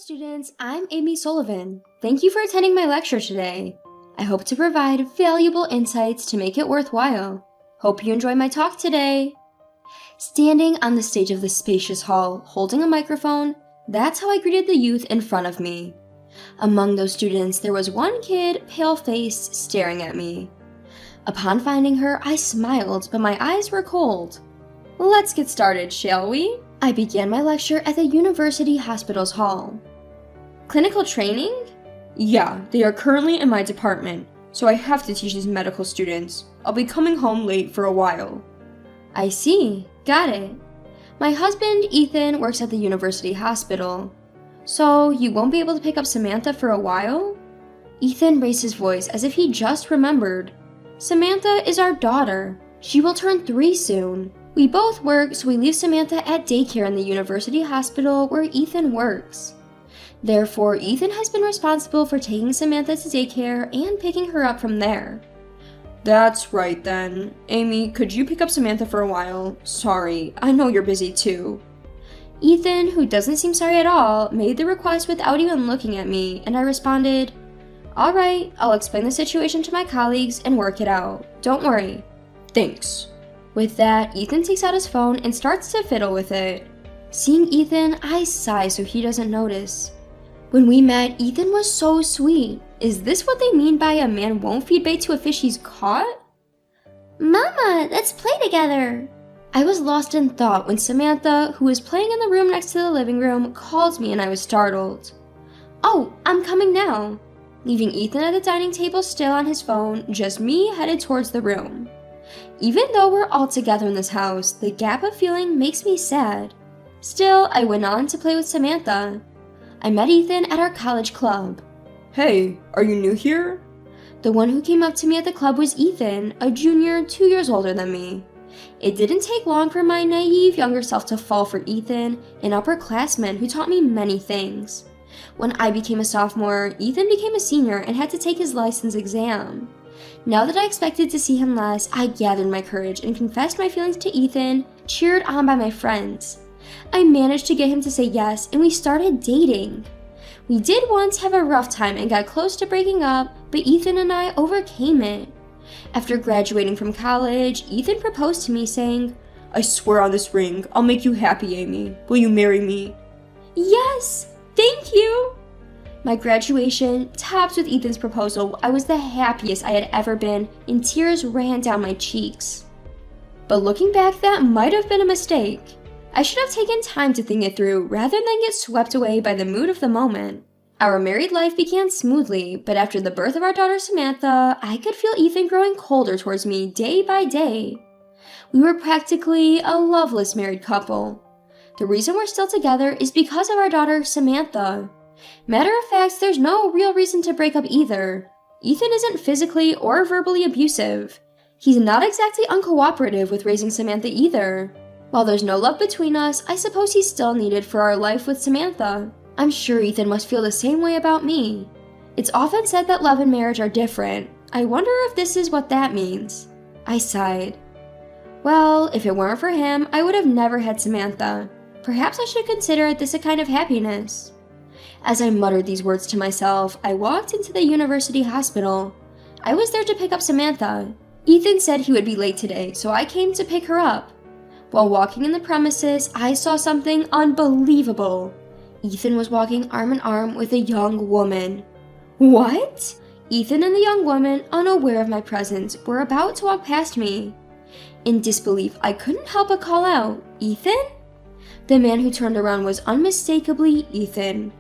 students, I'm Amy Sullivan. Thank you for attending my lecture today. I hope to provide valuable insights to make it worthwhile. Hope you enjoy my talk today. Standing on the stage of this spacious hall, holding a microphone, that's how I greeted the youth in front of me. Among those students, there was one kid, pale-faced, staring at me. Upon finding her, I smiled, but my eyes were cold. Let's get started, shall we? I began my lecture at the University Hospital's hall. Clinical training? Yeah, they are currently in my department, so I have to teach these medical students. I'll be coming home late for a while. I see. Got it. My husband, Ethan, works at the University Hospital. So, you won't be able to pick up Samantha for a while? Ethan raised his voice as if he just remembered. Samantha is our daughter. She will turn 3 soon. We both work, so we leave Samantha at daycare in the University Hospital where Ethan works. Therefore, Ethan has been responsible for taking Samantha to daycare and picking her up from there. That's right then. Amy, could you pick up Samantha for a while? Sorry, I know you're busy too. Ethan, who doesn't seem sorry at all, made the request without even looking at me, and I responded, Alright, I'll explain the situation to my colleagues and work it out. Don't worry. Thanks. With that, Ethan takes out his phone and starts to fiddle with it. Seeing Ethan, I sigh so he doesn't notice. When we met, Ethan was so sweet. Is this what they mean by a man won't feed bait to a fish he's caught? Mama, let's play together. I was lost in thought when Samantha, who was playing in the room next to the living room, called me and I was startled. Oh, I'm coming now. Leaving Ethan at the dining table still on his phone, just me headed towards the room. Even though we're all together in this house, the gap of feeling makes me sad. Still, I went on to play with Samantha. I met Ethan at our college club. Hey, are you new here? The one who came up to me at the club was Ethan, a junior 2 years older than me. It didn't take long for my naive younger self to fall for Ethan, an upperclassman who taught me many things. When I became a sophomore, Ethan became a senior and had to take his license exam. Now that I expected to see him less, I gathered my courage and confessed my feelings to Ethan, cheered on by my friends. I managed to get him to say yes, and we started dating. We did once have a rough time and got close to breaking up, but Ethan and I overcame it. After graduating from college, Ethan proposed to me saying, I swear on this ring, I'll make you happy, Amy. Will you marry me? Yes! Thank you! My graduation topped with Ethan's proposal. I was the happiest I had ever been, and tears ran down my cheeks. But looking back, that might have been a mistake. I should have taken time to think it through rather than get swept away by the mood of the moment. Our married life began smoothly, but after the birth of our daughter Samantha, I could feel Ethan growing colder towards me day by day. We were practically a loveless married couple. The reason we're still together is because of our daughter Samantha. Matter of fact, there's no real reason to break up either. Ethan isn't physically or verbally abusive. He's not exactly uncooperative with raising Samantha either. While there's no love between us, I suppose he's still needed for our life with Samantha. I'm sure Ethan must feel the same way about me. It's often said that love and marriage are different. I wonder if this is what that means. I sighed. Well, if it weren't for him, I would have never had Samantha. Perhaps I should consider this a kind of happiness. As I muttered these words to myself, I walked into the University Hospital. I was there to pick up Samantha. Ethan said he would be late today, so I came to pick her up. While walking in the premises, I saw something unbelievable. Ethan was walking arm in arm with a young woman. What? Ethan and the young woman, unaware of my presence, were about to walk past me. In disbelief, I couldn't help but call out, Ethan? The man who turned around was unmistakably Ethan.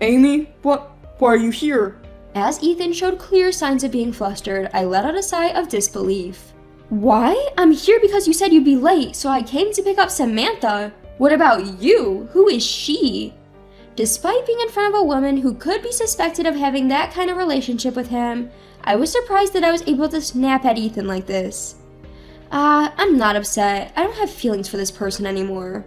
Amy, why are you here? As Ethan showed clear signs of being flustered, I let out a sigh of disbelief. Why? I'm here because you said you'd be late, so I came to pick up Samantha. What about you? Who is she? Despite being in front of a woman who could be suspected of having that kind of relationship with him, I was surprised that I was able to snap at Ethan like this. I'm not upset. I don't have feelings for this person anymore.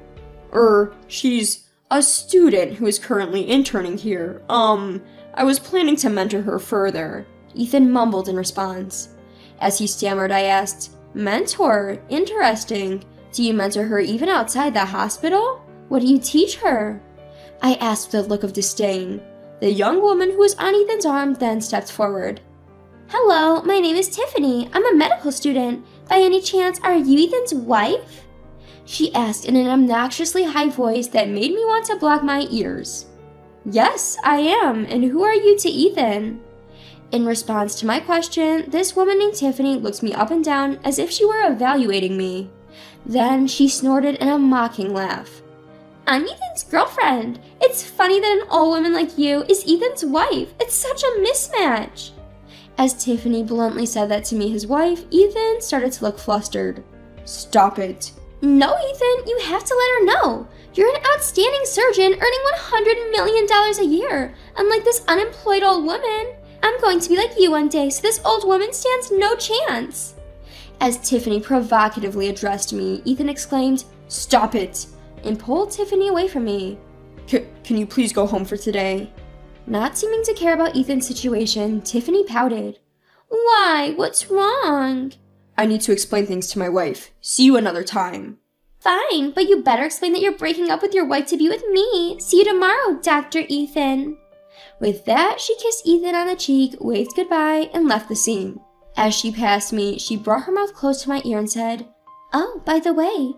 She's a student who is currently interning here. I was planning to mentor her further. Ethan mumbled in response. As he stammered, I asked, Mentor? Interesting. Do you mentor her even outside the hospital? What do you teach her? I asked with a look of disdain. The young woman who was on Ethan's arm then stepped forward. Hello, my name is Tiffany. I'm a medical student. By any chance, are you Ethan's wife? She asked in an obnoxiously high voice that made me want to block my ears. Yes, I am, and who are you to Ethan? In response to my question, this woman named Tiffany looked me up and down as if she were evaluating me. Then she snorted in a mocking laugh. I'm Ethan's girlfriend. It's funny that an old woman like you is Ethan's wife. It's such a mismatch. As Tiffany bluntly said that to me, his wife, Ethan started to look flustered. Stop it. No, Ethan, you have to let her know. You're an outstanding surgeon earning $100 million a year. Unlike this unemployed old woman, I'm going to be like you one day, so this old woman stands no chance. As Tiffany provocatively addressed me, Ethan exclaimed, Stop it, and pulled Tiffany away from me. Can you please go home for today? Not seeming to care about Ethan's situation, Tiffany pouted. Why? What's wrong? I need to explain things to my wife. See you another time. Fine, but you better explain that you're breaking up with your wife to be with me. See you tomorrow, Dr. Ethan. With that, she kissed Ethan on the cheek, waved goodbye, and left the scene. As she passed me, she brought her mouth close to my ear and said, Oh, by the way,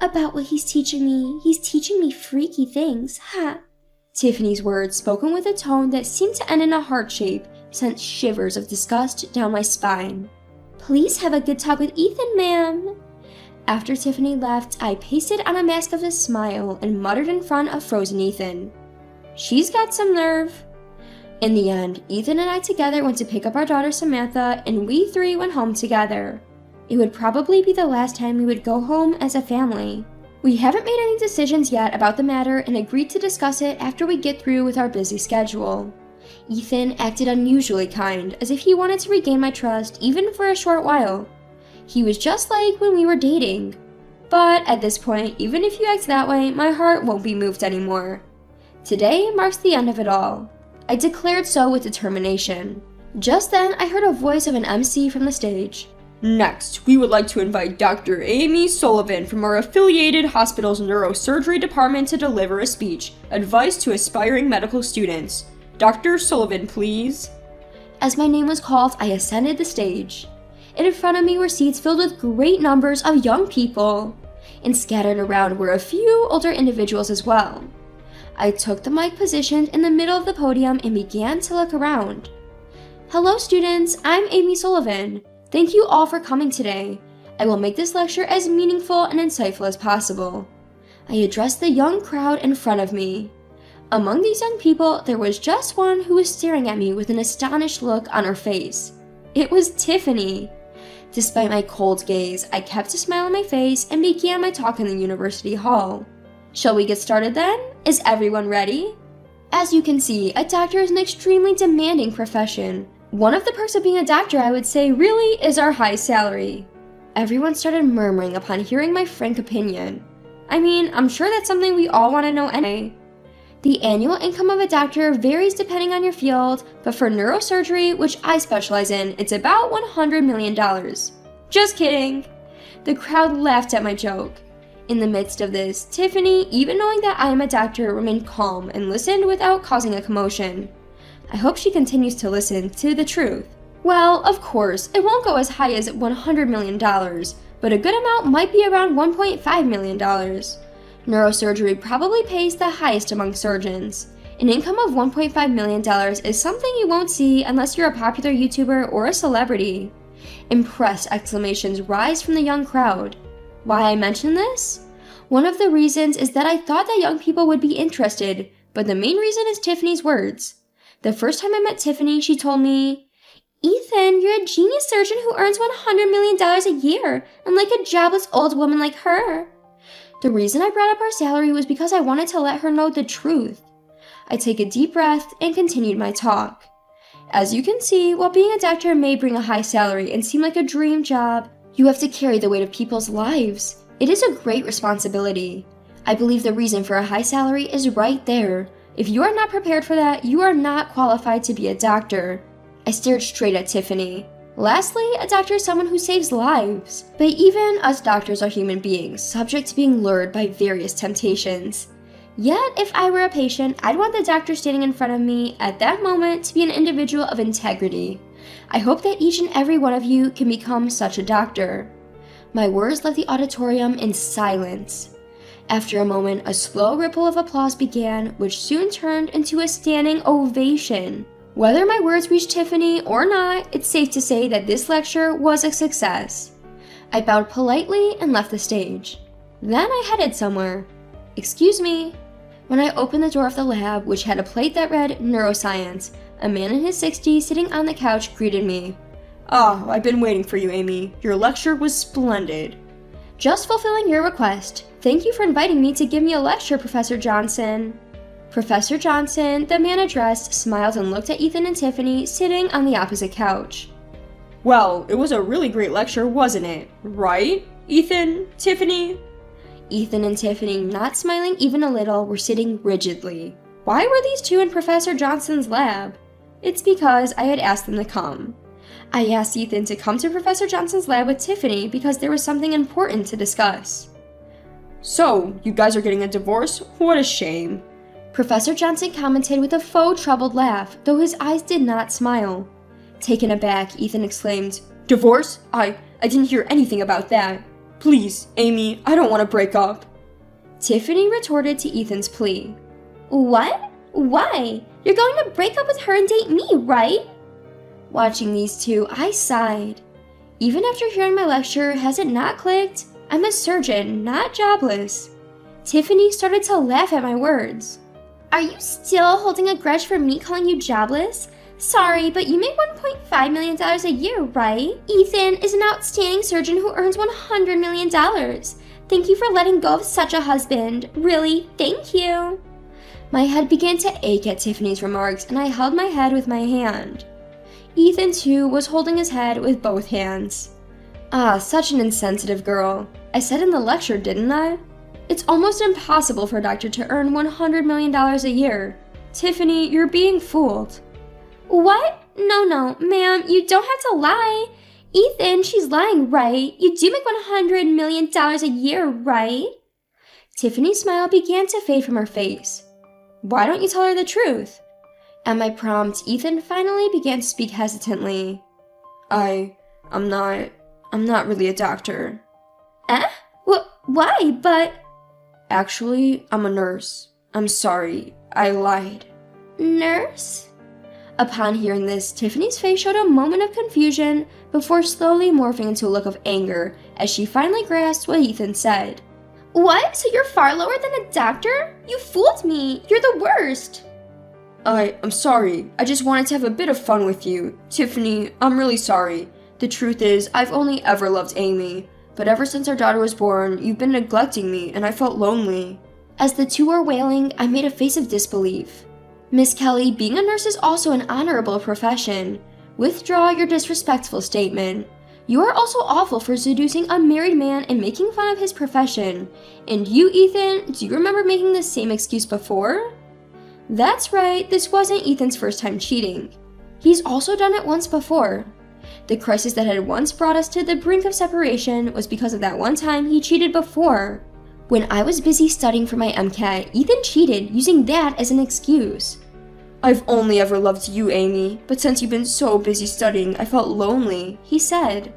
about what he's teaching me freaky things, ha. Tiffany's words, spoken with a tone that seemed to end in a heart shape, sent shivers of disgust down my spine. Please have a good talk with Ethan, ma'am. After Tiffany left, I pasted on a mask of a smile and muttered in front of frozen Ethan. She's got some nerve. In the end, Ethan and I together went to pick up our daughter Samantha, and we three went home together. It would probably be the last time we would go home as a family. We haven't made any decisions yet about the matter and agreed to discuss it after we get through with our busy schedule. Ethan acted unusually kind, as if he wanted to regain my trust even for a short while. He was just like when we were dating. But at this point, even if you act that way, my heart won't be moved anymore. Today marks the end of it all. I declared so with determination. Just then, I heard a voice of an MC from the stage. Next, we would like to invite Dr. Amy Sullivan from our affiliated hospital's neurosurgery department to deliver a speech, advice to aspiring medical students. Dr. Sullivan, please. As my name was called, I ascended the stage. In front of me were seats filled with great numbers of young people, and scattered around were a few older individuals as well. I took the mic positioned in the middle of the podium and began to look around. Hello students, I'm Amy Sullivan. Thank you all for coming today. I will make this lecture as meaningful and insightful as possible. I addressed the young crowd in front of me. Among these young people, there was just one who was staring at me with an astonished look on her face. It was Tiffany. Despite my cold gaze, I kept a smile on my face and began my talk in the university hall. Shall we get started then? Is everyone ready? As you can see, a doctor is an extremely demanding profession. One of the perks of being a doctor, I would say, really is our high salary. Everyone started murmuring upon hearing my frank opinion. I mean, I'm sure that's something we all want to know anyway. The annual income of a doctor varies depending on your field, but for neurosurgery, which I specialize in, it's about $100 million. Just kidding! The crowd laughed at my joke. In the midst of this, Tiffany, even knowing that I am a doctor, remained calm and listened without causing a commotion. I hope she continues to listen to the truth. Well, of course, it won't go as high as $100 million, but a good amount might be around $1.5 million. Neurosurgery probably pays the highest among surgeons. An income of $1.5 million is something you won't see unless you're a popular YouTuber or a celebrity. Impressed exclamations rise from the young crowd. Why I mention this? One of the reasons is that I thought that young people would be interested, but the main reason is Tiffany's words. The first time I met Tiffany, she told me, Ethan, you're a genius surgeon who earns $100 million a year, unlike a jobless old woman like her. The reason I brought up our salary was because I wanted to let her know the truth. I took a deep breath and continued my talk. As you can see, while being a doctor may bring a high salary and seem like a dream job, you have to carry the weight of people's lives. It is a great responsibility. I believe the reason for a high salary is right there. If you are not prepared for that, you are not qualified to be a doctor. I stared straight at Tiffany. Lastly, a doctor is someone who saves lives. But even us doctors are human beings, subject to being lured by various temptations. Yet, if I were a patient, I'd want the doctor standing in front of me at that moment to be an individual of integrity. I hope that each and every one of you can become such a doctor. My words left the auditorium in silence. After a moment, a slow ripple of applause began, which soon turned into a standing ovation. Whether my words reached Tiffany or not, it's safe to say that this lecture was a success. I bowed politely and left the stage. Then I headed somewhere. Excuse me. When I opened the door of the lab, which had a plate that read Neuroscience, a man in his 60s sitting on the couch greeted me. Ah, I've been waiting for you, Amy. Your lecture was splendid. Just fulfilling your request. Thank you for inviting me to give me a lecture, Professor Johnson. Professor Johnson, the man addressed, smiled and looked at Ethan and Tiffany sitting on the opposite couch. Well, it was a really great lecture, wasn't it? Right? Ethan? Tiffany? Ethan and Tiffany, not smiling even a little, were sitting rigidly. Why were these two in Professor Johnson's lab? It's because I had asked them to come. I asked Ethan to come to Professor Johnson's lab with Tiffany because there was something important to discuss. So, you guys are getting a divorce? What a shame. Professor Johnson commented with a faux troubled laugh, though his eyes did not smile. Taken aback, Ethan exclaimed, Divorce? I didn't hear anything about that. Please, Amy, I don't want to break up. Tiffany retorted to Ethan's plea. What? Why? You're going to break up with her and date me, right? Watching these two, I sighed. Even after hearing my lecture, has it not clicked? I'm a surgeon, not jobless. Tiffany started to laugh at my words. Are you still holding a grudge for me calling you jobless? Sorry, but you make $1.5 million a year, right? Ethan is an outstanding surgeon who earns $100 million. Thank you for letting go of such a husband. Really, thank you. My head began to ache at Tiffany's remarks, and I held my head with my hand. Ethan, too, was holding his head with both hands. Ah, such an insensitive girl. I said in the lecture, didn't I? It's almost impossible for a doctor to earn $100 million a year. Tiffany, you're being fooled. What? No, ma'am, you don't have to lie. Ethan, she's lying, right? You do make $100 million a year, right? Tiffany's smile began to fade from her face. Why don't you tell her the truth? At my prompt, Ethan finally began to speak hesitantly. I'm not really a doctor. Why? But... Actually, I'm a nurse. I'm sorry, I lied. Nurse? Upon hearing this, Tiffany's face showed a moment of confusion before slowly morphing into a look of anger as she finally grasped what Ethan said. What? So you're far lower than a doctor? You fooled me! You're the worst! I'm sorry. I just wanted to have a bit of fun with you. Tiffany, I'm really sorry. The truth is, I've only ever loved Amy. But ever since our daughter was born, you've been neglecting me, and I felt lonely. As the two were wailing, I made a face of disbelief. Miss Kelly, being a nurse is also an honorable profession. Withdraw your disrespectful statement. You are also awful for seducing a married man and making fun of his profession. And you, Ethan, do you remember making the same excuse before? That's right, this wasn't Ethan's first time cheating. He's also done it once before. The crisis that had once brought us to the brink of separation was because of that one time he cheated before. When I was busy studying for my MCAT, Ethan cheated, using that as an excuse. I've only ever loved you, Amy, but since you've been so busy studying, I felt lonely, he said.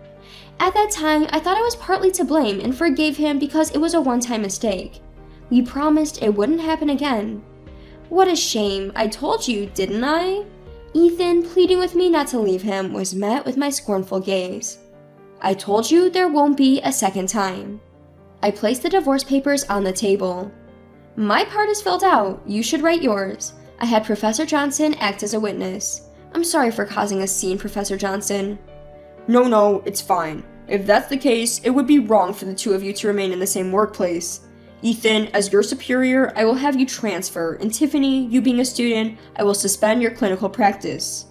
At that time, I thought I was partly to blame and forgave him because it was a one-time mistake. We promised it wouldn't happen again. What a shame, I told you, didn't I? Ethan, pleading with me not to leave him, was met with my scornful gaze. I told you there won't be a second time. I placed the divorce papers on the table. My part is filled out, you should write yours. I had Professor Johnson act as a witness. I'm sorry for causing a scene, Professor Johnson. No, it's fine. If that's the case, it would be wrong for the two of you to remain in the same workplace. Ethan, as your superior, I will have you transfer, and Tiffany, you being a student, I will suspend your clinical practice.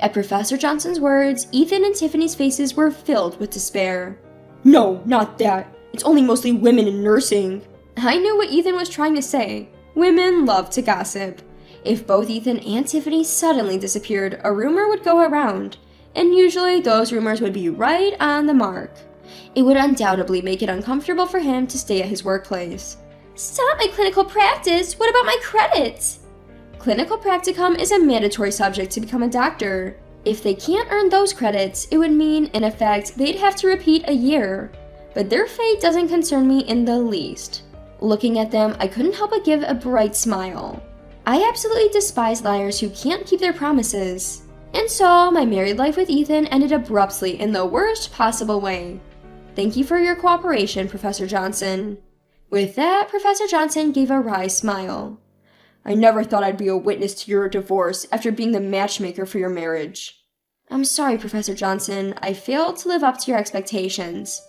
At Professor Johnson's words, Ethan and Tiffany's faces were filled with despair. No, not that. It's only mostly women in nursing. I knew what Ethan was trying to say. Women love to gossip. If both Ethan and Tiffany suddenly disappeared, a rumor would go around, and usually those rumors would be right on the mark. It would undoubtedly make it uncomfortable for him to stay at his workplace. Stop my clinical practice! What about my credits? Clinical practicum is a mandatory subject to become a doctor. If they can't earn those credits, it would mean, in effect, they'd have to repeat a year. But their fate doesn't concern me in the least. Looking at them, I couldn't help but give a bright smile. I absolutely despise liars who can't keep their promises. And so, my married life with Ethan ended abruptly in the worst possible way. Thank you for your cooperation, Professor Johnson. With that, Professor Johnson gave a wry smile. I never thought I'd be a witness to your divorce after being the matchmaker for your marriage. I'm sorry, Professor Johnson. I failed to live up to your expectations.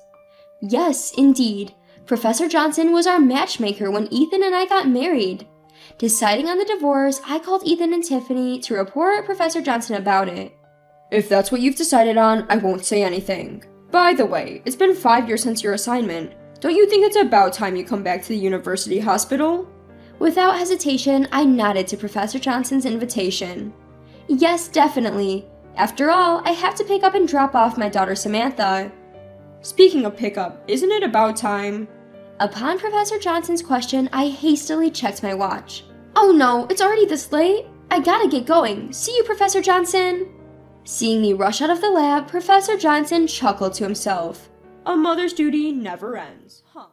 Yes, indeed. Professor Johnson was our matchmaker when Ethan and I got married. Deciding on the divorce, I called Ethan and Tiffany to report Professor Johnson about it. If that's what you've decided on, I won't say anything. By the way, it's been 5 years since your assignment. Don't you think it's about time you come back to the university hospital? Without hesitation, I nodded to Professor Johnson's invitation. Yes, definitely. After all, I have to pick up and drop off my daughter Samantha. Speaking of pickup, isn't it about time? Upon Professor Johnson's question, I hastily checked my watch. Oh no, it's already this late? I gotta get going. See you, Professor Johnson. Seeing me rush out of the lab, Professor Johnson chuckled to himself. A mother's duty never ends, huh?